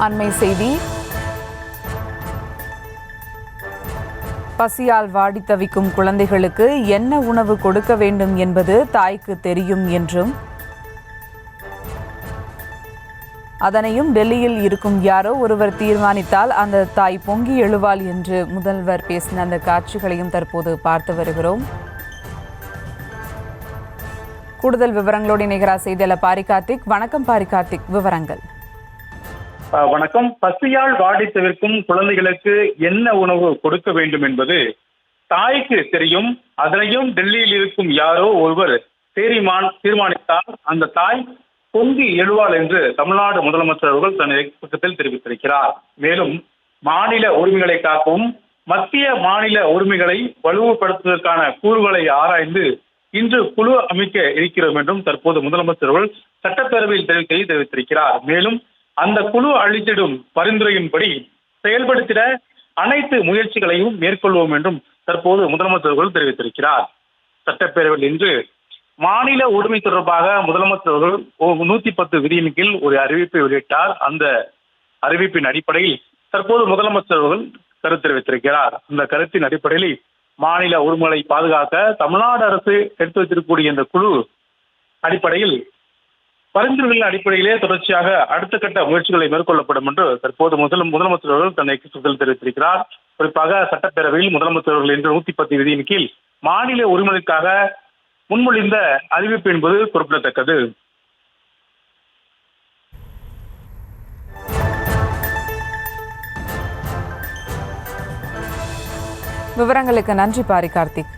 அண்மை செய்தி. பசியால் வாடி தவிக்கும் குழந்தைகளுக்கு என்ன உணவு கொடுக்க வேண்டும் என்பது தாய்க்கு தெரியும் என்றும், அதனையும் டெல்லியில் இருக்கும் யாரோ ஒருவர் தீர்மானித்தால் அந்த தாய் பொங்கி எழுவாள் என்று முதல்வர் பேசின அந்த காட்சிகளையும் தற்போது பார்த்து வருகிறோம். கூடுதல் விவரங்களோடு இணைகிறார் செய்தியாளர் பாரிகார்த்திக். வணக்கம் பாரிகார்த்திக், விவரங்கள். வணக்கம். பசியால் வாடி தவிர்க்கும் குழந்தைகளுக்கு என்ன உணவு கொடுக்க வேண்டும் என்பது தாய்க்கு தெரியும். அதனையும் டெல்லியில் இருக்கும் யாரோ ஒருவர் தீர்மானித்தால் அந்த தாய் பொங்கி எழுவாள் என்று தமிழ்நாடு முதலமைச்சர் அவர்கள் தன் பக்கத்தில் தெரிவித்திருக்கிறார். மேலும் மாநில உரிமைகளை காக்கவும் மத்திய மாநில உரிமைகளை வலுப்படுத்துவதற்கான கூறுகளை ஆராய்ந்து இன்று குழு அமைக்க இருக்கிறோம் என்றும் தற்போது முதலமைச்சர் அவர்கள் சட்டப்பேரவையில் தெரிவித்திருக்கிறார். மேலும் அந்த குழு அளித்திடும் பரிந்துரையின்படி செயல்படுத்திட அனைத்து முயற்சிகளையும் மேற்கொள்வோம் என்றும் தற்போது முதலமைச்சர் அவர்கள் தெரிவித்திருக்கிறார். சட்டப்பேரவையில் இன்று மாநில உரிமை தொடர்பாக முதலமைச்சர் அவர்கள் 110 விதியின் கீழ் ஒரு அறிவிப்பை வெளியிட்டார். அந்த அறிவிப்பின் அடிப்படையில் தற்போது முதலமைச்சர் அவர்கள் கருத்து தெரிவித்திருக்கிறார். அந்த கருத்தின் அடிப்படையில் மாநில உரிமைகளை பாதுகாக்க தமிழ்நாடு அரசு எடுத்து வைத்திருக்கக்கூடிய இந்த குழு அடிப்படையில் பரிந்துரைகளின் அடிப்படையிலே தொடர்ச்சியாக அடுத்த கட்ட முயற்சிகளை மேற்கொள்ளப்படும் என்று தற்போது முதலமைச்சர் அவர்கள் தன்னை தெரிவித்திருக்கிறார். குறிப்பாக சட்டப்பேரவையில் முதலமைச்சர் அவர்கள் இன்று 110 விதியின் கீழ் மாநில உரிமைகளுக்காக முன்மொழிந்த அறிவிப்பு என்பது குறிப்பிடத்தக்கது. விவரங்களுக்கு நன்றி பாரிகார்த்திக்.